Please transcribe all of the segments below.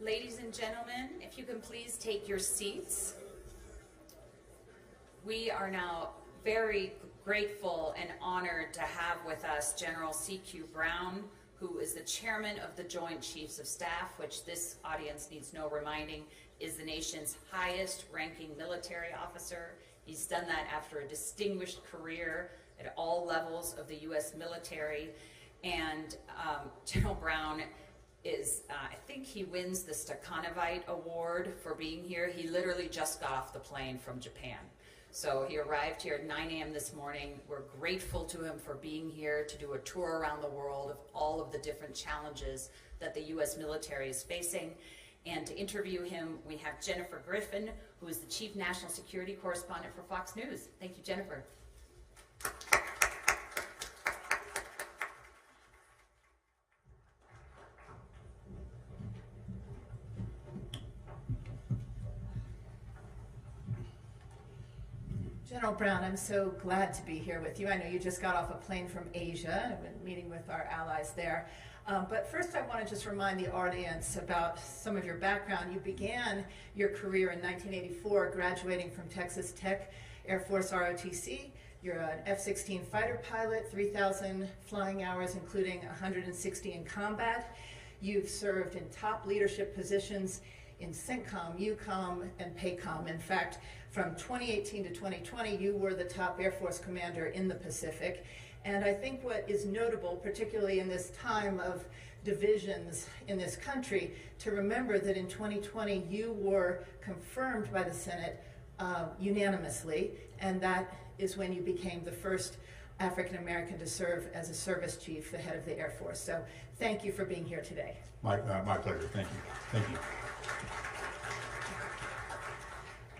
Ladies and gentlemen, if you can please take your seats. We are now very grateful and honored to have with us General C.Q. Brown, who is the chairman of the Joint Chiefs of Staff, which this audience needs no reminding is the nation's highest ranking military officer. He's done that after a distinguished career at all levels of the U.S. military. And General Brown is, I think he wins the Stakhanovite Award for being here. He literally just got off the plane from Japan. So he arrived here at 9 a.m. this morning. We're grateful to him for being here to do a tour around the world of all of the different challenges that the U.S. military is facing. And to interview him, we have Jennifer Griffin, who is the Chief National Security Correspondent for Fox News. Thank you, Jennifer. General Brown, I'm so glad to be here with you. I know you just got off a plane from Asia. I've been meeting with our allies there. But first I want to just remind the audience about some of your background. You began your career in 1984, graduating from Texas Tech Air Force ROTC. You're an F-16 fighter pilot, 3,000 flying hours, including 160 in combat. You've served in top leadership positions in CENTCOM, EUCOM, and PACOM. In fact, from 2018 to 2020, you were the top Air Force commander in the Pacific. And I think what is notable, particularly in this time of divisions in this country, to remember that in 2020, you were confirmed by the Senate unanimously, and that is when you became the first African American to serve as a service chief, the head of the Air Force. So thank you for being here today. My pleasure. Thank you. Thank you.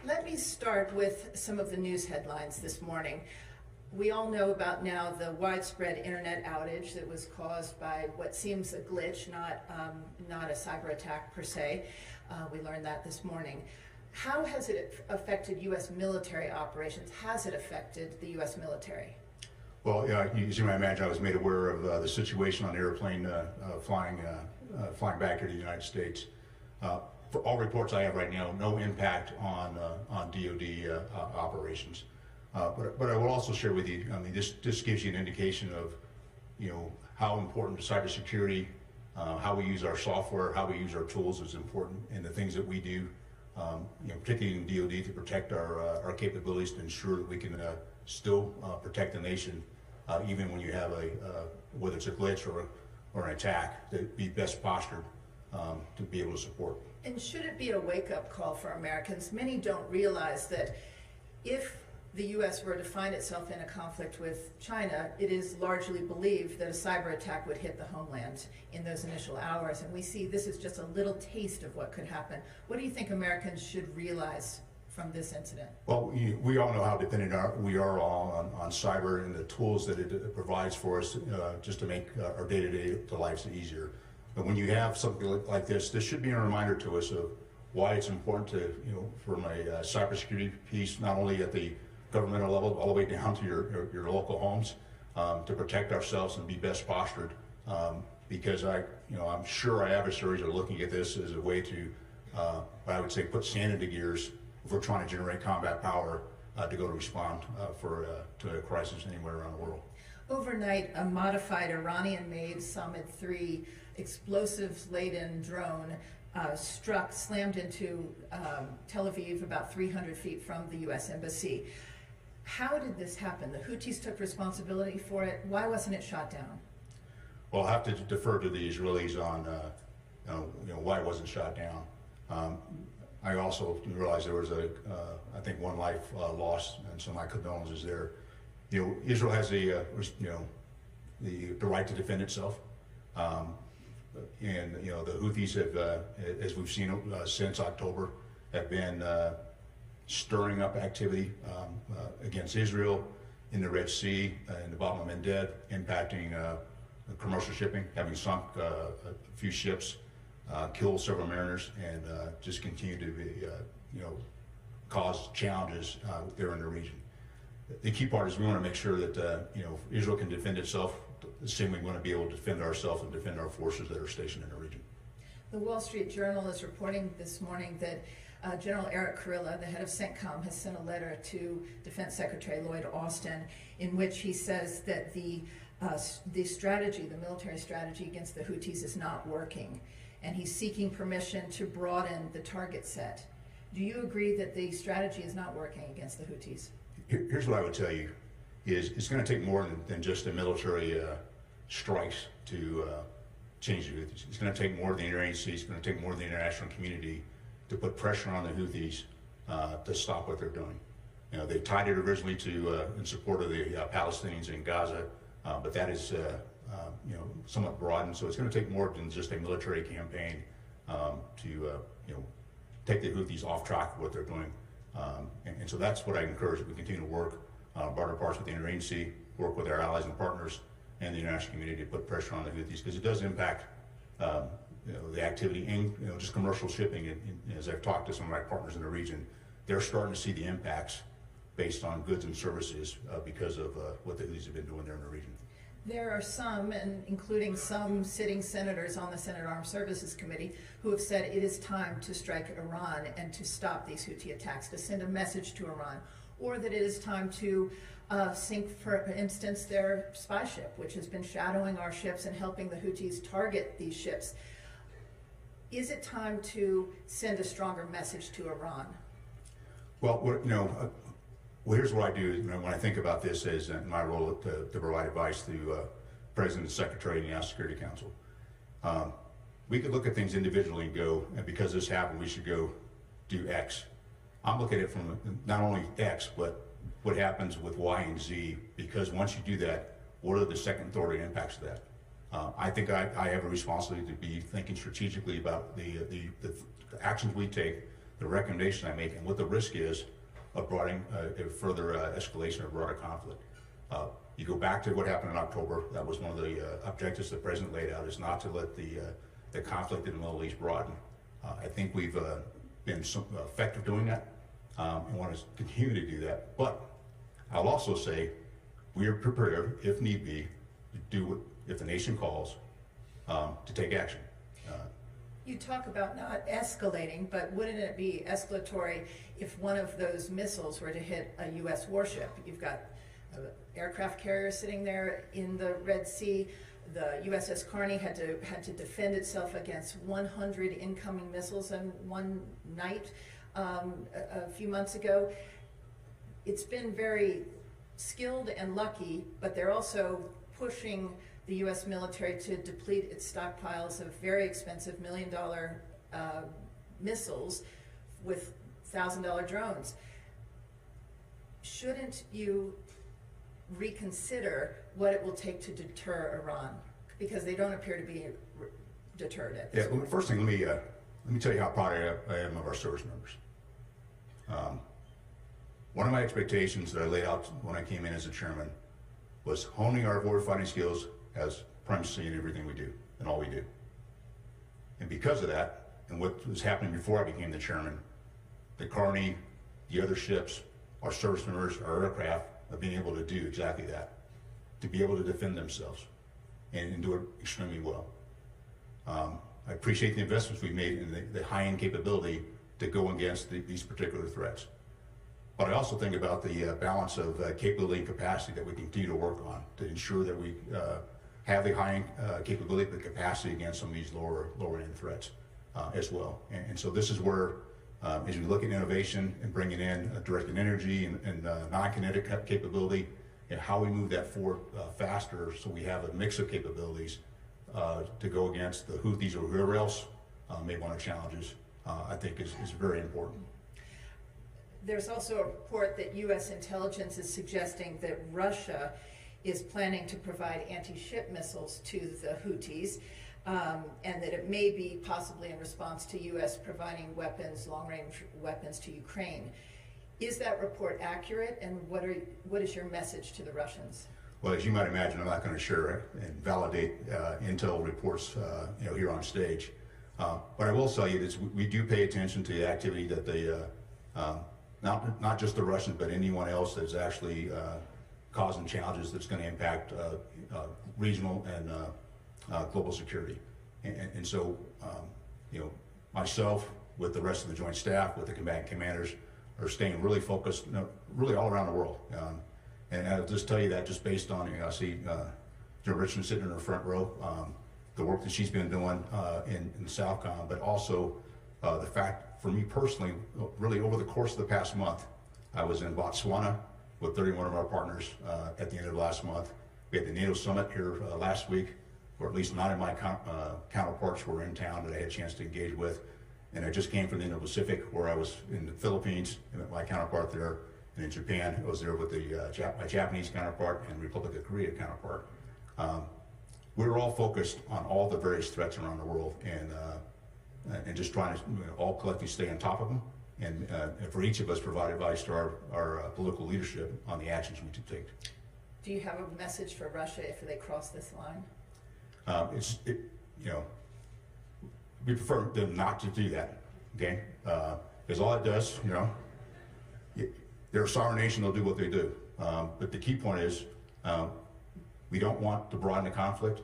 Let me start with some of the news headlines this morning. We all know about now the widespread internet outage that was caused by what seems a glitch, not a cyber attack per se. We learned that this morning. How has it affected U.S. military operations? Has it affected the U.S. military? Well, as you might imagine, I was made aware of the situation on the airplane flying back here to the United States. For all reports I have right now, no impact on DoD operations. But I will also share with you, I mean, this gives you an indication of, how important cybersecurity, how we use our software, how we use our tools is important, and the things that we do, particularly in DoD, to protect our capabilities to ensure that we can still protect the nation, even when you have whether it's a glitch or an attack, to be best postured to be able to support. And should it be a wake-up call for Americans? Many don't realize that if the U.S. were to find itself in a conflict with China, it is largely believed that a cyber attack would hit the homeland in those initial hours. And we see this is just a little taste of what could happen. What do you think Americans should realize from this incident? Well, we all know how dependent we are all on cyber and the tools that it provides for us just to make our day-to-day lives easier. But when you have something like this should be a reminder to us of why it's important to, from a cybersecurity piece, not only at the governmental level, all the way down to your local homes, to protect ourselves and be best postured. Because I'm sure our adversaries are looking at this as a way to, I would say, put sand into gears if we're trying to generate combat power to go to respond to a crisis anywhere around the world. Overnight, a modified Iranian-made Summit 3 explosives-laden drone slammed into Tel Aviv about 300 feet from the U.S. Embassy. How did this happen? The Houthis took responsibility for it. Why wasn't it shot down? Well, I'll have to defer to the Israelis on why it wasn't shot down. I also realized there was I think one life lost, and so my condolences there. Israel has the right to defend itself. And the Houthis have, as we've seen since October, have been stirring up activity against Israel in the Red Sea, in the Bab el-Mandeb, impacting commercial shipping, having sunk a few ships, killed several mariners, and just continue to be, cause challenges there in the region. The key part is we want to make sure that Israel can defend itself the same way we want to be able to defend ourselves and defend our forces that are stationed in the region. The Wall Street Journal is reporting this morning that General Eric Kurilla, the head of CENTCOM, has sent a letter to Defense Secretary Lloyd Austin in which he says that the strategy, the military strategy against the Houthis is not working, and he's seeking permission to broaden the target set. Do you agree that the strategy is not working against the Houthis? Here's what I would tell you, is it's going to take more than just a military strikes to change the Houthis. It's going to take more of the interagency, it's going to take more of the international community to put pressure on the Houthis to stop what they're doing. You know, they tied it originally to in support of the Palestinians in Gaza, but that is you know, somewhat broadened. So it's going to take more than just a military campaign to you know, take the Houthis off track of what they're doing. And so that's what I encourage, that we continue to work broader parts with the interagency, work with our allies and partners and the international community to put pressure on the Houthis, because it does impact you know, the activity and, you know, just commercial shipping. And as I've talked to some of my partners in the region, they're starting to see the impacts based on goods and services because of what the Houthis have been doing there in the region. There are some, and including some sitting senators on the Senate Armed Services Committee, who have said it is time to strike Iran and to stop these Houthi attacks, to send a message to Iran, or that it is time to sink, for instance, their spy ship, which has been shadowing our ships and helping the Houthis target these ships. Is it time to send a stronger message to Iran? Well, you know, well, here's what I do. You know, when I think about this as my role to provide advice to President, Secretary, and the National Security Council, we could look at things individually and go, and because this happened, we should go do X. I'm looking at it from not only X, but what happens with Y and Z, because once you do that, what are the second and third impacts of that? I think I have a responsibility to be thinking strategically about the actions we take, the recommendations I make, and what the risk is of bringing a further escalation or broader conflict. You go back to what happened in October. That was one of the objectives the President laid out, is not to let the conflict in the Middle East broaden. I think we've been effective doing that and want to continue to do that. But I'll also say we are prepared, if need be, to do what, if the nation calls, to take action. You talk about not escalating, but wouldn't it be escalatory if one of those missiles were to hit a U.S. warship? You've got an aircraft carrier sitting there in the Red Sea. The USS Carney had to defend itself against 100 incoming missiles in one night a few months ago. It's been very skilled and lucky, but they're also pushing the U.S. military to deplete its stockpiles of very expensive $1 million missiles with $1,000 drones. Shouldn't you reconsider what it will take to deter Iran? Because they don't appear to be deterred at this point. Well, first thing, let me tell you how proud I am of our service members. One of my expectations that I laid out when I came in as a chairman was honing our warfighting skills as primacy in everything we do and all we do. And because of that, and what was happening before I became the chairman, the Carney, the other ships, our service members, our aircraft, are being able to do exactly that, to be able to defend themselves and do it extremely well. I appreciate the investments we've made in the high-end capability to go against these particular threats. But I also think about the balance of capability and capacity that we continue to work on to ensure that we have the high capability but capacity against some of these lower end threats as well. And so this is where, as we look at innovation and bringing in directed energy and non-kinetic capability, and how we move that forward faster, so we have a mix of capabilities to go against the Houthis or whoever else may want to challenge us, I think is very important. There's also a report that U.S. intelligence is suggesting that Russia is planning to provide anti-ship missiles to the Houthis, and that it may be possibly in response to U.S. providing weapons, long-range weapons to Ukraine. Is that report accurate, and what is your message to the Russians? Well, as you might imagine, I'm not going to share and validate intel reports here on stage. But I will tell you this: we do pay attention to the activity that they, not just the Russians, but anyone else that's actually causing challenges that's going to impact regional and global security. And so myself with the rest of the Joint Staff, with the combatant commanders, are staying really focused, really all around the world. And I'll just tell you that just based on, I see General Richmond sitting in her front row, the work that she's been doing in Southcom, but also the fact, for me personally, really over the course of the past month, I was in Botswana with 31 of our partners at the end of last month. We had the NATO summit here last week, or at least 9 of my counterparts were in town that I had a chance to engage with. And I just came from the Indo-Pacific, where I was in the Philippines, and my counterpart there, and in Japan, I was there with my Japanese counterpart and Republic of Korea counterpart. We were all focused on all the various threats around the world, and just trying to all collectively stay on top of them, and for each of us provide advice to our political leadership on the actions we should take. Do you have a message for Russia if they cross this line? We prefer them not to do that, okay? Because all it does, they're a sovereign nation, they'll do what they do. But the key point is, we don't want to broaden the conflict,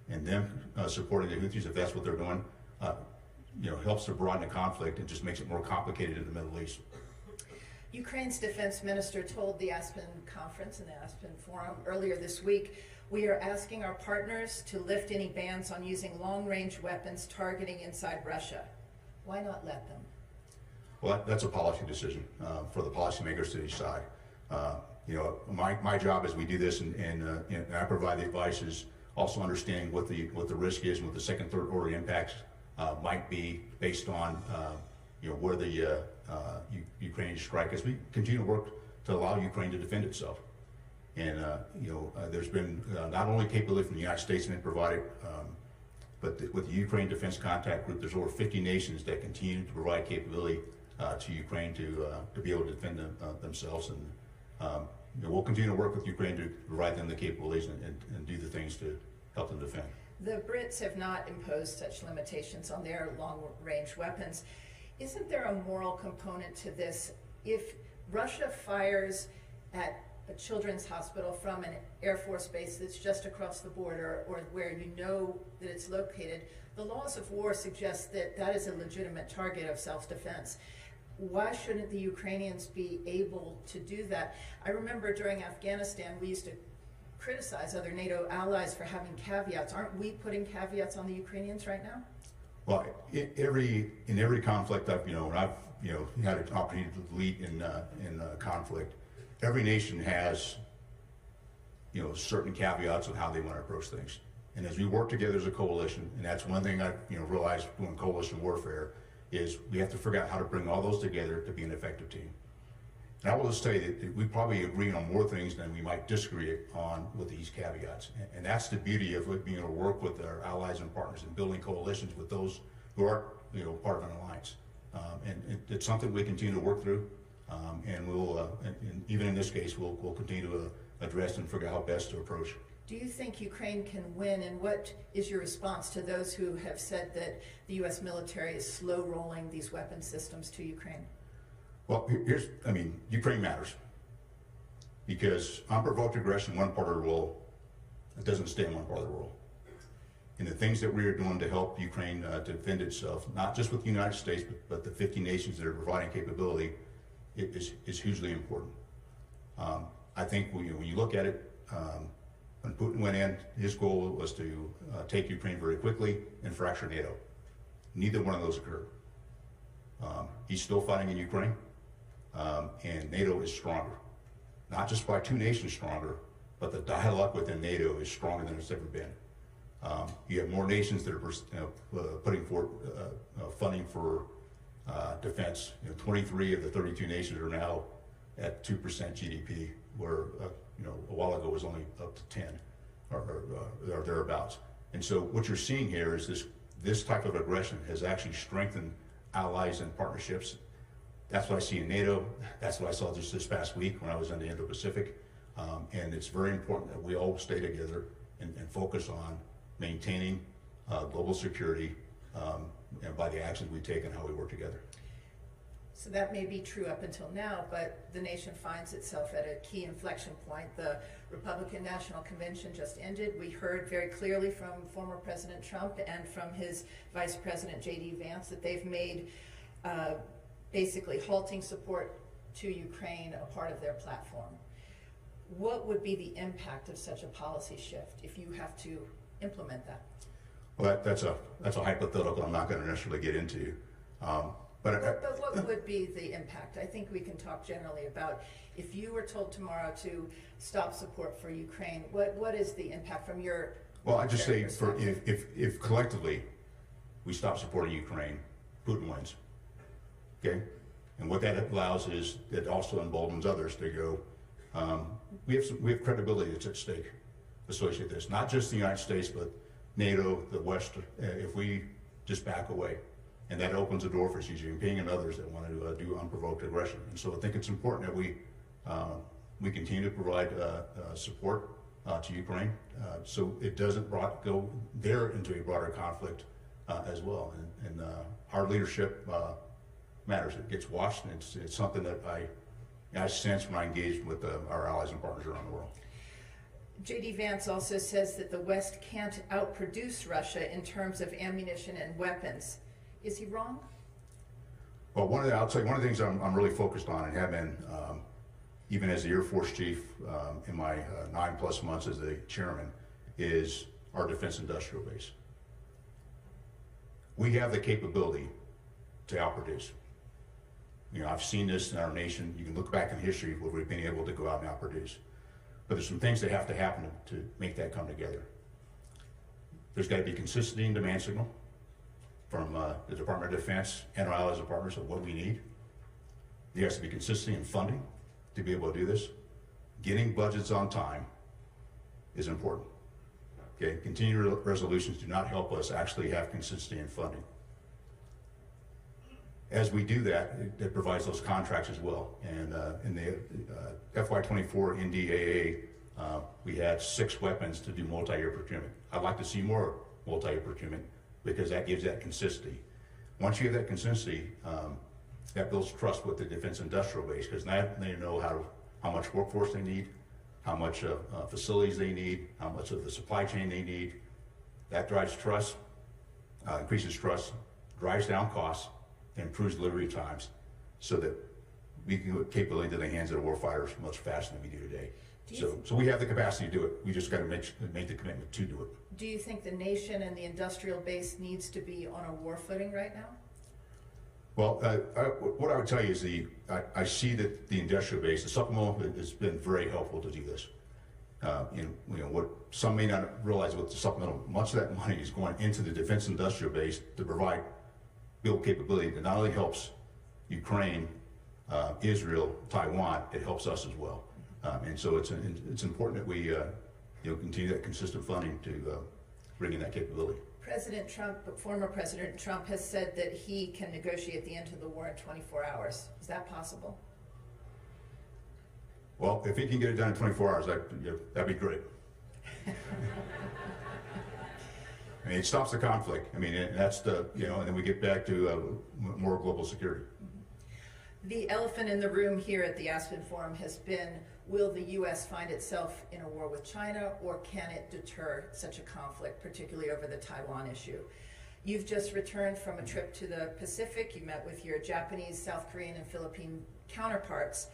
and them supporting the Houthis, if that's what they're doing, helps to broaden the conflict and just makes it more complicated in the Middle East. Ukraine's defense minister told the Aspen conference and the Aspen forum earlier this week, we are asking our partners to lift any bans on using long-range weapons targeting inside Russia. Why not let them? Well, that's a policy decision for the policymakers to decide. My job as we do this, and I provide the advice, is also understanding what the risk is and what the second, third order impacts might be based on where the Ukrainians strike, as we continue to work to allow Ukraine to defend itself. And there's been not only capability from the United States been provided, but with the Ukraine Defense Contact Group, there's over 50 nations that continue to provide capability to Ukraine to be able to defend themselves. And we'll continue to work with Ukraine to provide them the capabilities and do the things to help them defend. The Brits have not imposed such limitations on their long-range weapons. Isn't there a moral component to this? If Russia fires at a children's hospital from an Air Force base that's just across the border, or where you know that it's located, the laws of war suggest that that is a legitimate target of self-defense. Why shouldn't the Ukrainians be able to do that? I remember during Afghanistan, we used to criticize other NATO allies for having caveats. Aren't we putting caveats on the Ukrainians right now? Well, in every conflict I've had an opportunity to lead in conflict, every nation has certain caveats on how they want to approach things. And as we work together as a coalition, and that's one thing I realized doing coalition warfare, is we have to figure out how to bring all those together to be an effective team. And I will just tell you that we probably agree on more things than we might disagree on with these caveats. And that's the beauty of being able to work with our allies and partners and building coalitions with those who aren't part of an alliance. And it's something we continue to work through. And we'll, and even in this case, we'll continue to address and figure out how best to approach. Do you think Ukraine can win, and what is your response to those who have said that the U.S. military is slow rolling these weapon systems to Ukraine? Well, Ukraine matters, because unprovoked aggression in one part of the world, it doesn't stay in one part of the world. And the things that we are doing to help Ukraine to defend itself, not just with the United States, but the 50 nations that are providing capability, is hugely important. I think when you look at it, when Putin went in, his goal was to take Ukraine very quickly and fracture NATO. Neither one of those occurred. He's still fighting in Ukraine, and NATO is stronger. Not just by two nations stronger, but the dialogue within NATO is stronger than it's ever been. You have more nations that are putting forth funding for defense. 23 of the 32 nations are now at 2% GDP, where a while ago was only up to 10 or thereabouts. And so what you're seeing here is this type of aggression has actually strengthened allies and partnerships. That's what I see in NATO. That's what I saw just this past week when I was in the Indo-Pacific. And it's very important that we all stay together and focus on maintaining global security and by the actions we take and how we work together. So that may be true up until now, but the nation finds itself at a key inflection point. The Republican National Convention just ended. We heard very clearly from former President Trump and from his Vice President J.D. Vance that they've made basically halting support to Ukraine a part of their platform. What would be the impact of such a policy shift if you have to implement that? Well, that's a hypothetical I'm not going to necessarily get into. But what would be the impact? I think we can talk generally about if you were told tomorrow to stop support for Ukraine, what is the impact from your Well, I just say if collectively we stop supporting Ukraine, Putin wins. Okay? And what that allows is it also emboldens others to go, we have credibility that's at stake associated with this. Not just the United States, but NATO, the West, if we just back away. And that opens the door for Xi Jinping and others that want to do unprovoked aggression. And so I think it's important that we continue to provide support to Ukraine so it doesn't go there into a broader conflict as well. And our leadership matters. It gets watched, and it's something that I sense when I engage with our allies and partners around the world. J.D. Vance also says that the West can't outproduce Russia in terms of ammunition and weapons. Is he wrong? Well, I'll tell you, one of the things I'm really focused on and have been, even as the Air Force Chief in my 9+ months as the chairman, is our defense industrial base. We have the capability to outproduce. You know, I've seen this in our nation. You can look back in history where we've been able to go out and outproduce. But there's some things that have to happen to make that come together. There's got to be consistency in demand signal from the Department of Defense and our allies and partners of what we need. There has to be consistency in funding to be able to do this. Getting budgets on time is important. Okay, continuing resolutions do not help us actually have consistency in funding. As we do that, it provides those contracts as well. And in the FY24 NDAA, we had 6 weapons to do multi-year procurement. I'd like to see more multi-year procurement because that gives that consistency. Once you have that consistency, that builds trust with the defense industrial base, because now they know how much workforce they need, how much facilities they need, how much of the supply chain they need. That drives trust, increases trust, drives down costs, and improves delivery times, so that we can get capability into the hands of the warfighters much faster than we do today. So we have the capacity to do it. We just got to make the commitment to do it. Do you think the nation and the industrial base needs to be on a war footing right now? Well, what I would tell you is I see that the industrial base, the supplemental, has been very helpful to do this. What some may not realize with the supplemental, much of that money is going into the defense industrial base to build capability that not only helps Ukraine, Israel, Taiwan, it helps us as well. And so it's important that we continue that consistent funding to bring in that capability. President Trump, former President Trump, has said that he can negotiate the end of the war in 24 hours. Is that possible? Well, if he can get it done in 24 hours, that'd be great. I mean, it stops the conflict. I mean, and that's and then we get back to more global security. The elephant in the room here at the Aspen Forum has been, will the U.S. find itself in a war with China, or can it deter such a conflict, particularly over the Taiwan issue? You've just returned from a trip to the Pacific. You met with your Japanese, South Korean, and Philippine counterparts.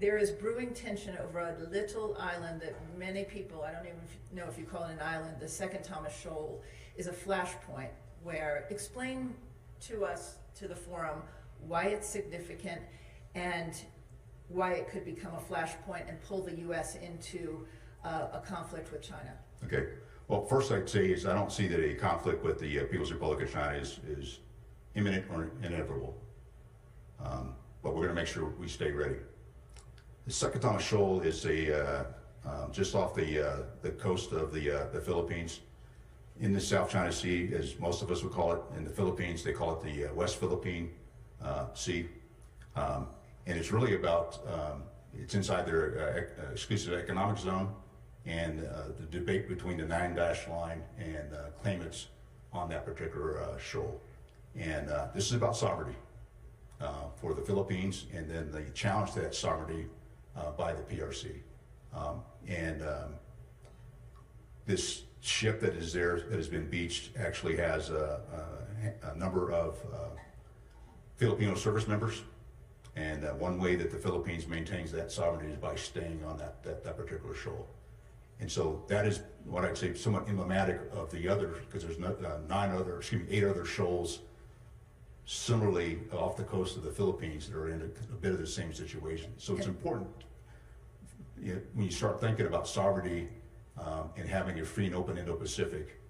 There is brewing tension over a little island that many people, I don't even know if you call it an island, the Second Thomas Shoal, is a flashpoint where, explain to us, to the forum, why it's significant and why it could become a flashpoint and pull the U.S. into a conflict with China. Okay. Well, first I'd say is I don't see that a conflict with the People's Republic of China is imminent or inevitable. But we're going to make sure we stay ready. The Second Thomas Shoal is just off the coast of the Philippines, in the South China Sea, as most of us would call it. In the Philippines, they call it the West Philippine Sea. And it's really about, it's inside their exclusive economic zone, and the debate between the 9-dash line and claimants on that particular shoal. And this is about sovereignty. for the Philippines, and then the challenge to that sovereignty by the PRC. This ship that is there, that has been beached, actually has a number of Filipino service members. And one way that the Philippines maintains that sovereignty is by staying on that particular shoal. And so that is what I'd say somewhat emblematic of the other, because there's 8 other shoals similarly off the coast of the Philippines that are in a bit of the same situation. So it's important, when you start thinking about sovereignty and having a free and open Indo-Pacific,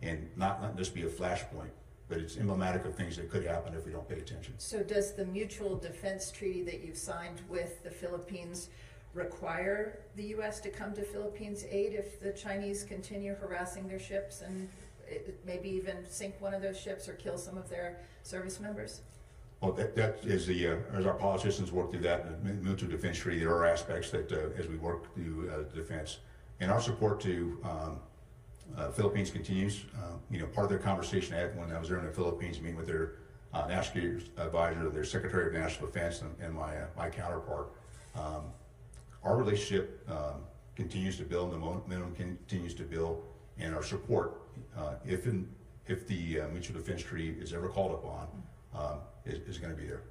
and not just be a flashpoint, but it's emblematic of things that could happen if we don't pay attention. So does the mutual defense treaty that you've signed with the Philippines require the U.S. to come to Philippines aid if the Chinese continue harassing their ships and maybe even sink one of those ships or kill some of their service members? Well, that is as our politicians work through that in the mutual defense treaty, there are aspects that as we work through defense. And our support to Philippines continues. Part of their conversation I had when I was there in the Philippines, meeting with their national advisor, their Secretary of National Defense, and my counterpart. Our relationship continues to build, and the momentum continues to build, and our support, if the mutual defense treaty is ever called upon, is going to be there.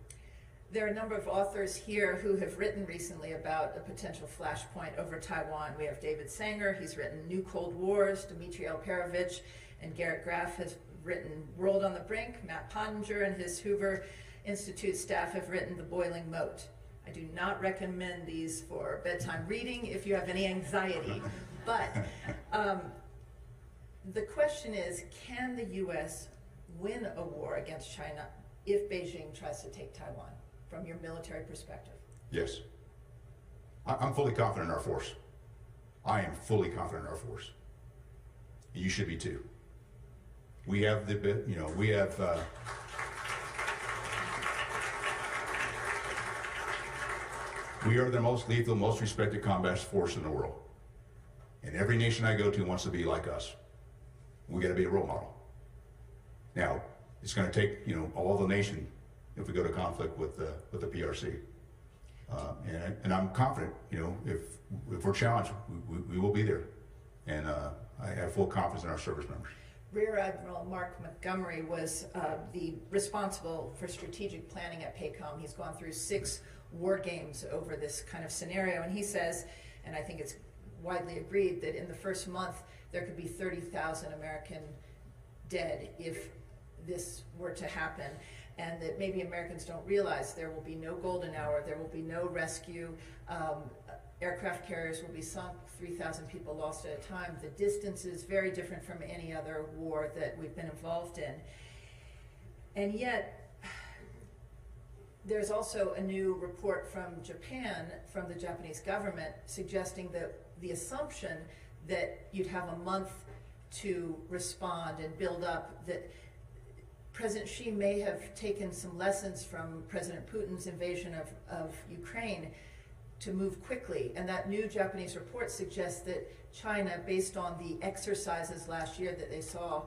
There are a number of authors here who have written recently about a potential flashpoint over Taiwan. We have David Sanger, he's written New Cold Wars, Dmitry Alperovitch, and Garrett Graff has written World on the Brink. Matt Pottinger and his Hoover Institute staff have written The Boiling Moat. I do not recommend these for bedtime reading if you have any anxiety, but the question is, can the U.S. win a war against China if Beijing tries to take Taiwan, from your military perspective? Yes. I'm fully confident in our force. I am fully confident in our force. You should be too. We have we are the most lethal, most respected combat force in the world. And every nation I go to wants to be like us. We got to be a role model. Now, it's going to take, all the nation if we go to conflict with the PRC. And I'm confident, if we're challenged, we will be there. And I have full confidence in our service members. Rear Admiral Mark Montgomery was the responsible for strategic planning at PACOM. He's gone through 6 war games over this kind of scenario, and he says, and I think it's widely agreed, that in the first month there could be 30,000 American dead if this were to happen, and that maybe Americans don't realize there will be no golden hour, there will be no rescue, aircraft carriers will be sunk, 3,000 people lost at a time. The distance is very different from any other war that we've been involved in. And yet, there's also a new report from Japan, from the Japanese government, suggesting that the assumption that you'd have a month to respond and build up, that President Xi may have taken some lessons from President Putin's invasion of Ukraine to move quickly. And that new Japanese report suggests that China, based on the exercises last year that they saw,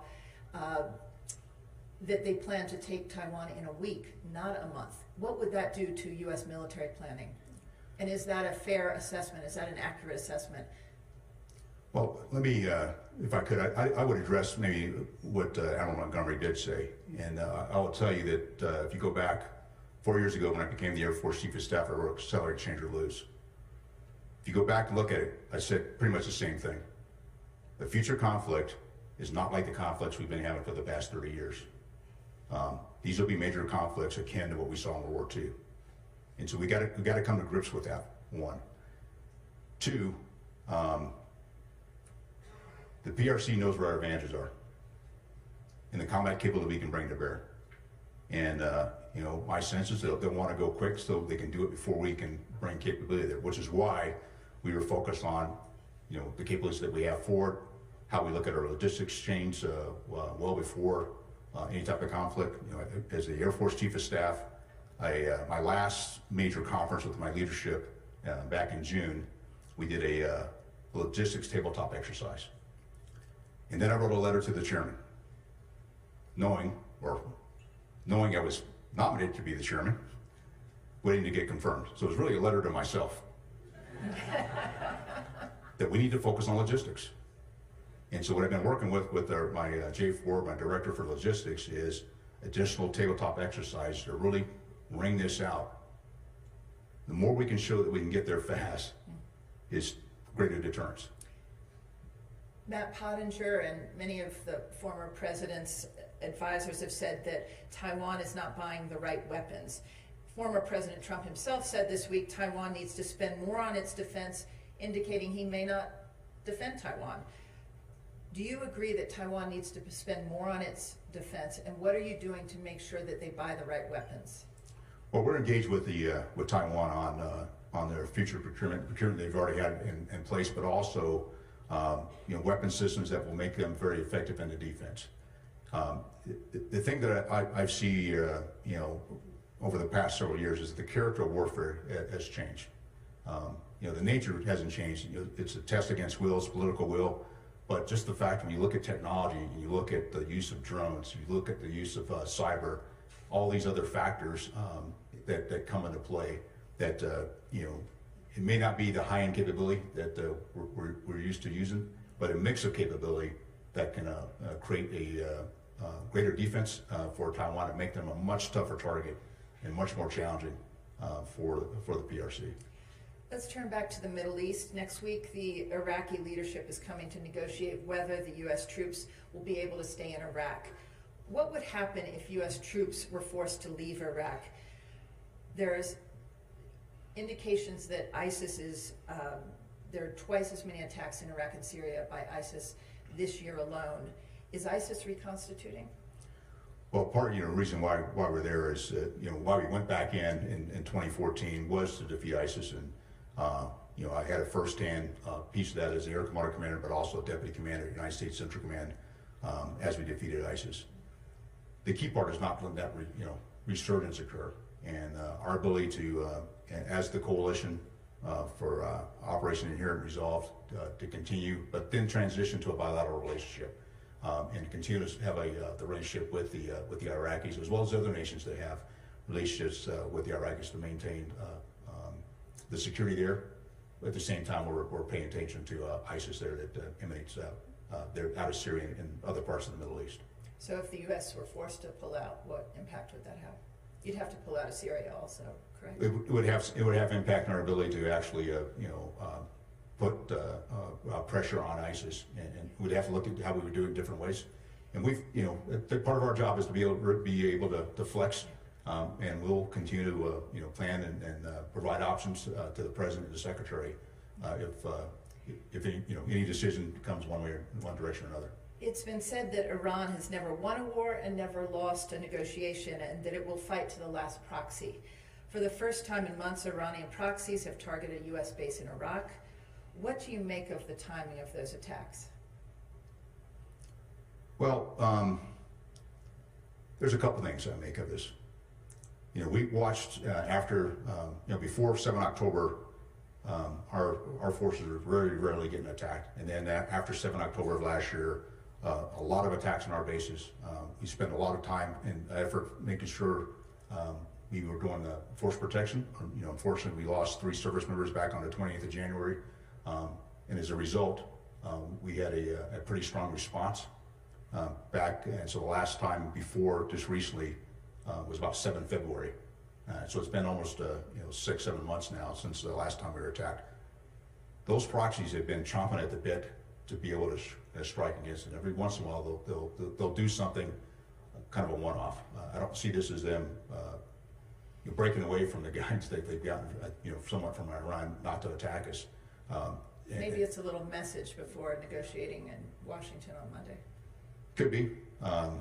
that they plan to take Taiwan in a week, not a month. What would that do to U.S. military planning? And is that a fair assessment? Is that an accurate assessment? Well, let me, if I could, I would address maybe what Admiral Montgomery did say. And I will tell you that if you go back 4 years ago when I became the Air Force Chief of Staff, I wrote Accelerate, Change, or Lose. If you go back and look at it, I said pretty much the same thing. The future conflict is not like the conflicts we've been having for the past 30 years. These will be major conflicts akin to what we saw in World War II. And so we got to come to grips with that, one. Two, the PRC knows where our advantages are and the combat capability we can bring to bear. And my sense is they'll want to go quick so they can do it before we can bring capability there, which is why we were focused on the capabilities that we have forward, how we look at our logistics chains well before any type of conflict. As the Air Force Chief of Staff, my last major conference with my leadership back in June, we did a logistics tabletop exercise. And then I wrote a letter to the chairman, knowing I was nominated to be the chairman, waiting to get confirmed. So it was really a letter to myself that we need to focus on logistics. And so what I've been working with my J4, my director for logistics, is additional tabletop exercise to really wring this out. The more we can show that we can get there fast is greater deterrence. Matt Pottinger and many of the former president's advisors have said that Taiwan is not buying the right weapons. Former President Trump himself said this week Taiwan needs to spend more on its defense, indicating he may not defend Taiwan. Do you agree that Taiwan needs to spend more on its defense, and what are you doing to make sure that they buy the right weapons? Well, we're engaged with Taiwan on their future procurement they've already had in place, but also weapon systems that will make them very effective in the defense. The thing that I see over the past several years is the character of warfare has changed. The nature hasn't changed. It's a test against will, it's political will. But just the fact when you look at technology, and you look at the use of drones, you look at the use of cyber, all these other factors that come into play, that it may not be the high-end capability that we're used to using, but a mix of capability that can create a greater defense for Taiwan and make them a much tougher target and much more challenging for the PRC. Let's turn back to the Middle East. Next week, the Iraqi leadership is coming to negotiate whether the U.S. troops will be able to stay in Iraq. What would happen if U.S. troops were forced to leave Iraq? There's indications that ISIS is, there are twice as many attacks in Iraq and Syria by ISIS this year alone. Is ISIS reconstituting? Well, part of the reason why we're there is why we went back in 2014 was to defeat ISIS, and I had a firsthand piece of that as the Air Commodity Commander, but also Deputy Commander of the United States Central Command as we defeated ISIS. The key part is not letting that resurgence occur, and our ability to, as the coalition for Operation Inherent Resolve, to continue, but then transition to a bilateral relationship. And continue to have the relationship with the Iraqis, as well as other nations that have relationships with the Iraqis, to maintain the security there. At the same time, we're paying attention to ISIS there that emanates out of Syria and other parts of the Middle East. So if the U.S. were forced to pull out, what impact would that have? You'd have to pull out of Syria also, correct? It would have impact on our ability to actually put pressure on ISIS, and we'd have to look at how we would do it in different ways. And part of our job is to be able to flex, and we'll continue to plan and provide options to the President and the Secretary if any decision comes one direction or another. It's been said that Iran has never won a war and never lost a negotiation, and that it will fight to the last proxy. For the first time in months, Iranian proxies have targeted a U.S. base in Iraq. What do you make of the timing of those attacks? Well, there's a couple things I make of this. We watched after, before 7 October, our forces were very rarely getting attacked. And then after 7 October of last year, a lot of attacks on our bases. We spent a lot of time and effort making sure we were doing the force protection. Unfortunately, we lost 3 service members back on the 20th of January. And as a result, we had a pretty strong response back. And so the last time before, just recently, was about 7 February. So it's been almost 6-7 months now since the last time we were attacked. Those proxies have been chomping at the bit to be able to strike against it. Every once in a while, they'll do something kind of a one-off. I don't see this as them breaking away from the guidance that they've gotten, somewhat from Iran, not to attack us. Maybe it's a little message before negotiating in Washington on Monday. Could be. I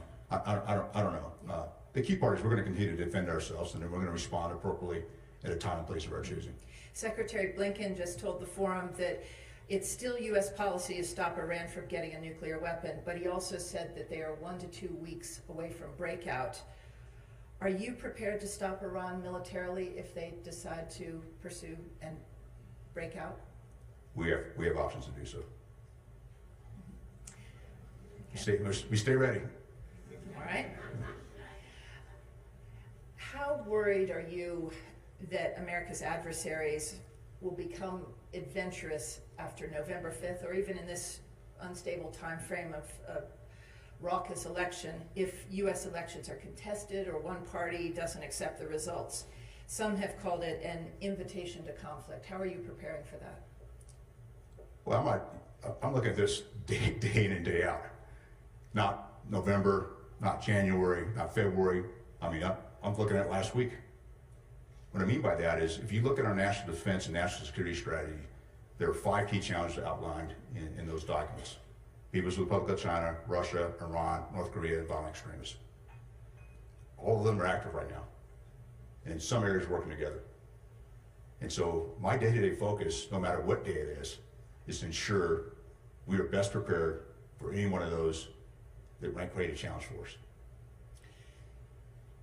don't know. The key part is we're going to continue to defend ourselves, and then we're going to respond appropriately at a time and place of our choosing. Secretary Blinken just told the forum that it's still U.S. policy to stop Iran from getting a nuclear weapon, but he also said that they are 1 to 2 weeks away from breakout. Are you prepared to stop Iran militarily if they decide to pursue and break out? We have options to do so. We stay ready. All right. worried are you that America's adversaries will become adventurous after November 5th, or even in this unstable time frame of a raucous election, if U.S. elections are contested or one party doesn't accept the results? Some have called it an invitation to conflict. How are you preparing for that? Well, I'm looking at this day in and day out. Not November, not January, not February. I mean, I'm looking at last week. What I mean by that is, if you look at our national defense and national security strategy, there are 5 key challenges outlined in those documents. People's Republic of China, Russia, Iran, North Korea, and violent extremists. All of them are active right now. And in some areas working together. And so my day-to-day focus, no matter what day it is to ensure we are best prepared for any one of those that might create a challenge for us.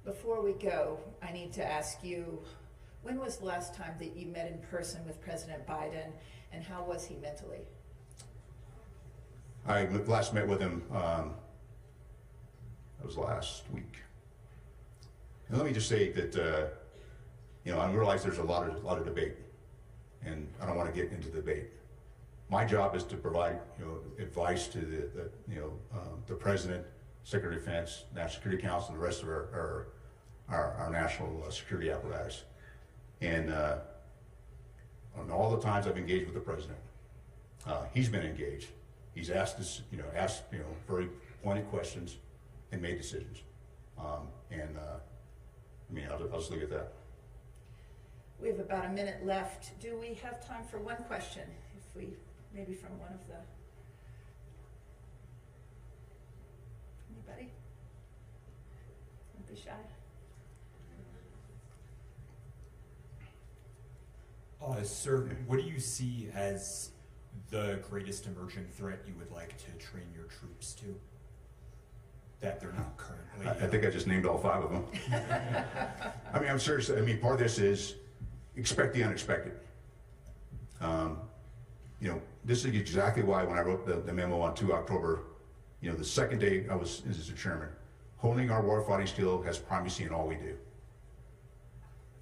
Before we go, I need to ask you, when was the last time that you met in person with President Biden, and how was he mentally? I last met with him, that was last week. And let me just say that, I realize there's a lot of debate, and I don't want to get into debate. My job is to provide, advice to the President, Secretary of Defense, National Security Council, and the rest of our national security apparatus. And on all the times I've engaged with the President, he's been engaged. He's asked us, very pointed questions and made decisions. I'll just leave it at that. We have about a minute left. Do we have time for one question? Maybe from one of the, anybody? Don't be shy. Sir, what do you see as the greatest emerging threat you would like to train your troops to that they're not currently? I think I just named all 5 of them. I'm serious. Part of this is expect the unexpected. This is exactly why when I wrote the memo on 2 October, the second day I was as a chairman, honing our warfighting skill has primacy in all we do.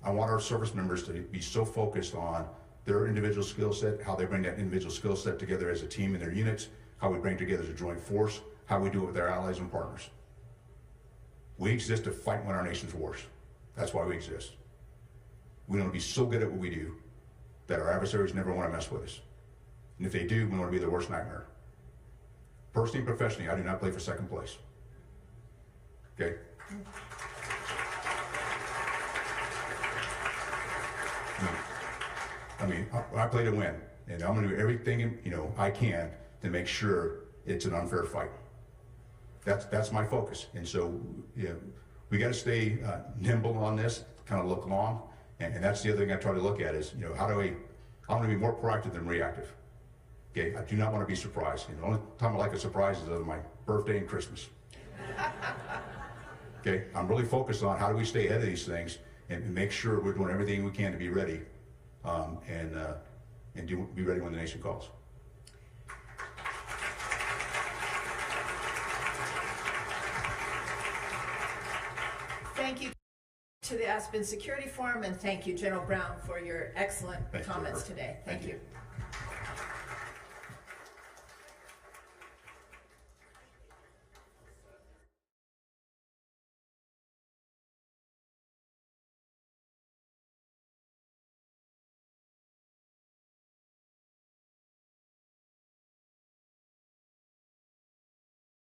I want our service members to be so focused on their individual skill set, how they bring that individual skill set together as a team in their units, how we bring together as a joint force, how we do it with our allies and partners. We exist to fight and win our nation's wars. That's why we exist. We want to be so good at what we do that our adversaries never want to mess with us. And if they do, we want to be their worst nightmare. Personally and professionally, I do not play for second place. Okay? I play to win, and I'm going to do everything I can to make sure it's an unfair fight. That's my focus, and so we got to stay nimble on this, kind of look long, and that's the other thing I try to look at is I want to be more proactive than reactive. Okay, I do not want to be surprised. The only time I like a surprise is on my birthday and Christmas. Okay, I'm really focused on how do we stay ahead of these things and make sure we're doing everything we can to be ready, and be ready when the nation calls. Thank you to the Aspen Security Forum, and thank you, General Brown, for your excellent comments today. Thank you.